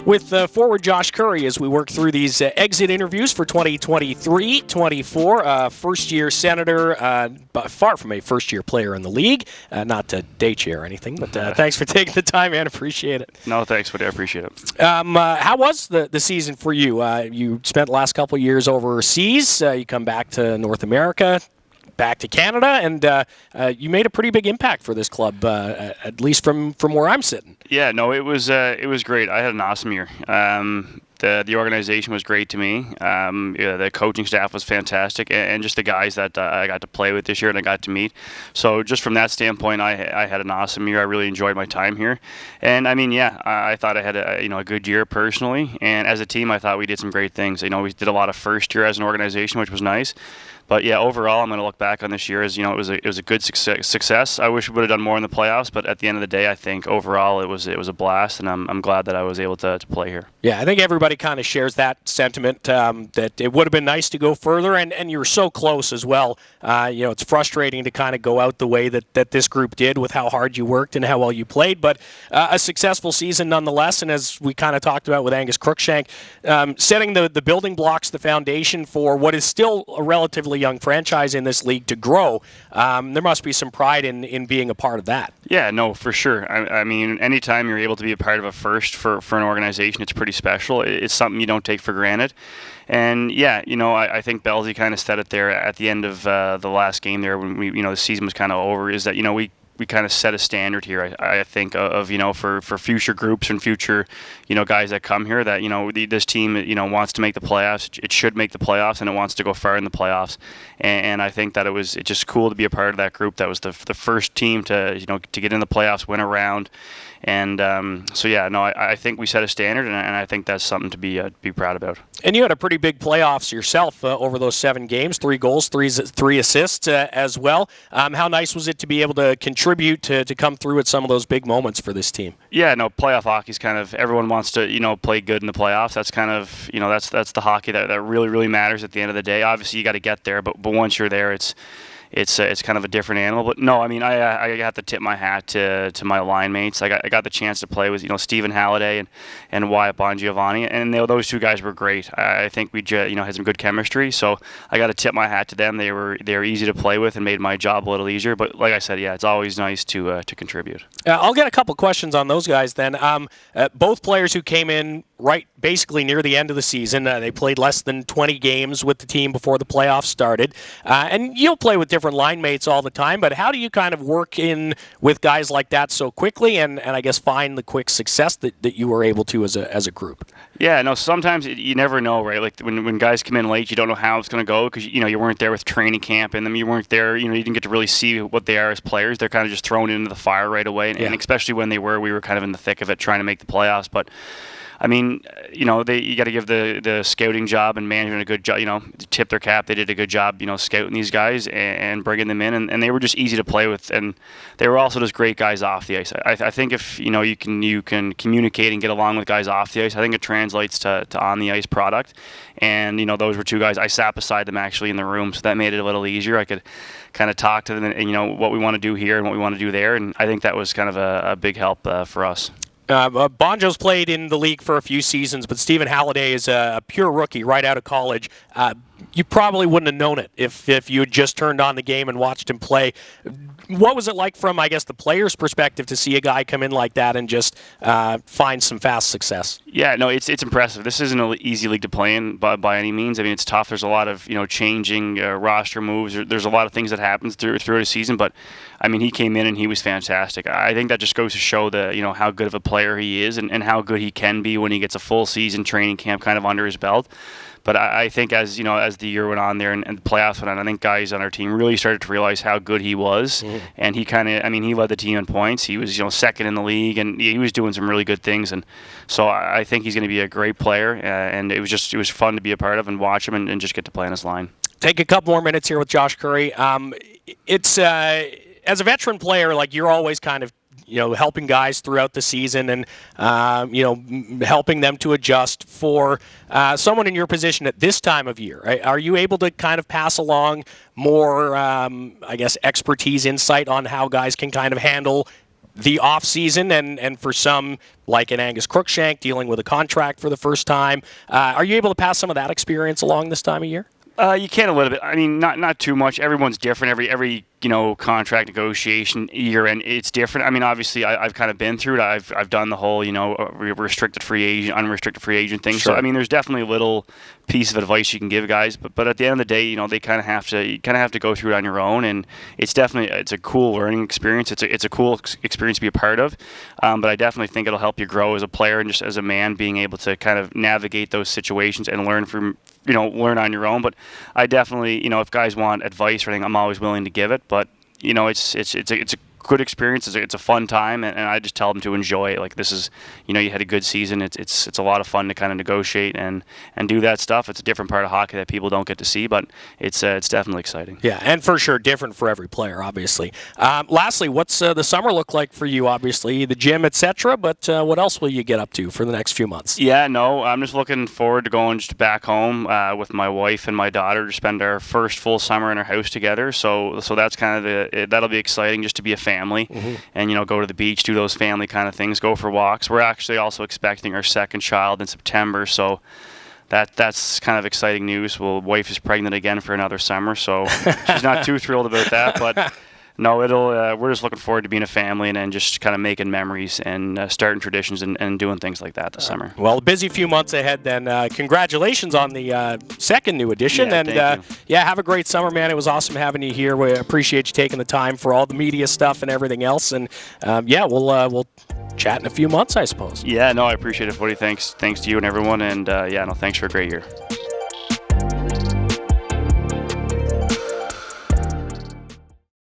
with forward Josh Currie as we work through these exit interviews for 2023-24. First-year Senator, but far from a first-year player in the league. Not to date you or anything, but thanks for taking the time, man. Appreciate it. No, thanks, buddy. I appreciate it. How was the season for you? You spent the last couple of years overseas. You come back to North America, back to Canada, and you made a pretty big impact for this club, at least from where I'm sitting. Yeah, no, it was great. I had an awesome year. The organization was great to me. The coaching staff was fantastic, and just the guys that I got to play with this year and I got to meet. So just from that standpoint, I had an awesome year. I really enjoyed my time here, and I mean, yeah, I thought I had a good year personally, and as a team, I thought we did some great things. We did a lot of first year as an organization, which was nice. But yeah, overall, I'm going to look back on this year as it was a good success. I wish we would have done more in the playoffs, but at the end of the day, I think overall it was a blast, and I'm glad that I was able to play here. Yeah, I think everybody kind of shares that sentiment that it would have been nice to go further, and you were so close as well. It's frustrating to kind of go out the way that this group did with how hard you worked and how well you played, but a successful season nonetheless. And as we kind of talked about with Angus Crookshank, setting the building blocks, the foundation for what is still a relatively young franchise in this league to grow. There must be some pride in being a part of that. Yeah, no, for sure. I mean, anytime you're able to be a part of a first for an organization, it's pretty special. It's something you don't take for granted. And yeah, I think Belleville kind of said it there at the end of the last game there when the season was kind of over, is that we kind of set a standard here, I think, of for future groups and future, guys that come here, that, this team, wants to make the playoffs. It should make the playoffs, and it wants to go far in the playoffs. And I think that it's just cool to be a part of that group. That was the first team to get in the playoffs, win a round. And so, yeah, no, I think we set a standard, and I think that's something to be proud about. And you had a pretty big playoffs yourself over those 7 games, 3 goals, 3 assists as well. How nice was it to be able to contribute to come through at some of those big moments for this team? Yeah, no, playoff hockey's kind of, everyone wants to, play good in the playoffs. That's kind of, that's the hockey that really, really matters at the end of the day. Obviously, you got to get there, but once you're there, it's kind of a different animal. But no, I mean, I have to tip my hat to my line mates. I got the chance to play with Stephen Halliday and Wyatt Bongiovanni, and those 2 guys were great. I think we had some good chemistry, so I got to tip my hat to them. They were easy to play with and made my job a little easier. But like I said, yeah, it's always nice to contribute. I'll get a couple questions on those guys then. Both players who came in right basically near the end of the season. They played less than 20 games with the team before the playoffs started. And you'll play with different line mates all the time, but how do you kind of work in with guys like that so quickly and I guess find the quick success that you were able to as a group? Yeah, no, sometimes you never know, right? Like when guys come in late, you don't know how it's going to go because, you weren't there with training camp and them. You weren't there, you didn't get to really see what they are as players. They're kind of just thrown into the fire right away. And especially when we were kind of in the thick of it trying to make the playoffs. But I mean, you got to give the scouting job and management a good job, tip their cap. They did a good job, scouting these guys and bringing them in, and they were just easy to play with, and they were also just great guys off the ice. I think if, you can communicate and get along with guys off the ice, I think it translates to on the ice product, and, those were 2 guys. I sat beside them actually in the room, so that made it a little easier. I could kind of talk to them and what we want to do here and what we want to do there, and I think that was kind of a big help for us. Bonjo's played in the league for a few seasons, but Stephen Halliday is a pure rookie right out of college. You probably wouldn't have known it if you had just turned on the game and watched him play. What was it like from, I guess, the player's perspective to see a guy come in like that and just find some fast success? Yeah, no, it's impressive. This isn't an easy league to play in by any means. I mean, it's tough. There's a lot of changing roster moves. There's a lot of things that happens throughout a season. But I mean, he came in and he was fantastic. I think that just goes to show how good of a player he is and how good he can be when he gets a full season training camp kind of under his belt. But I think as the year went on there and the playoffs went on, I think guys on our team really started to realize how good he was. Mm-hmm. And he led the team in points. He was, second in the league, and he was doing some really good things. And so I think he's going to be a great player. And it was fun to be a part of and watch him and just get to play on his line. Take a couple more minutes here with Josh Currie. It's as a veteran player, like you're always kind of helping guys throughout the season and, helping them to adjust. For someone in your position at this time of year, are you able to kind of pass along more, expertise, insight on how guys can kind of handle the off season, and for some, like an Angus Crookshank, dealing with a contract for the first time. Are you able to pass some of that experience along this time of year? You can a little bit. I mean, not too much. Everyone's different. Every contract negotiation year end, it's different. I mean, obviously, I've kind of been through it. I've done the whole restricted free agent, unrestricted free agent thing. Sure. So I mean, there's definitely a little piece of advice you can give guys. But at the end of the day, they kind of have to go through it on your own. And it's a cool learning experience. It's a cool experience to be a part of. But I definitely think it'll help you grow as a player and just as a man, being able to kind of navigate those situations and learn learn on your own. But I definitely, if guys want advice or anything, I'm always willing to give it. But it's a good experience. It's a fun time, and I just tell them to enjoy it. Like, this is, you had a good season. It's a lot of fun to kind of negotiate and do that stuff. It's a different part of hockey that people don't get to see, but it's definitely exciting. Yeah, and for sure, different for every player, obviously. Lastly, what's the summer look like for you? Obviously, the gym, etc. But what else will you get up to for the next few months? Yeah, no, I'm just looking forward to going just back home with my wife and my daughter to spend our first full summer in our house together. So that's kind of that'll be exciting, just to be a family. And go to the beach, do those family kind of things, go for walks. We're actually also expecting our second child in September, so that's kind of exciting news. Well, wife is pregnant again for another summer, so she's not too thrilled about that, but no, we're just looking forward to being a family and just kind of making memories and starting traditions and doing things like that this summer. Well, a busy few months ahead then. Congratulations on the second new edition. Yeah, and thank you. have a great summer, man. It was awesome having you here. We appreciate you taking the time for all the media stuff and everything else. And we'll chat in a few months, I suppose. Yeah, no, I appreciate it, buddy. Thanks to you and everyone. And thanks for a great year.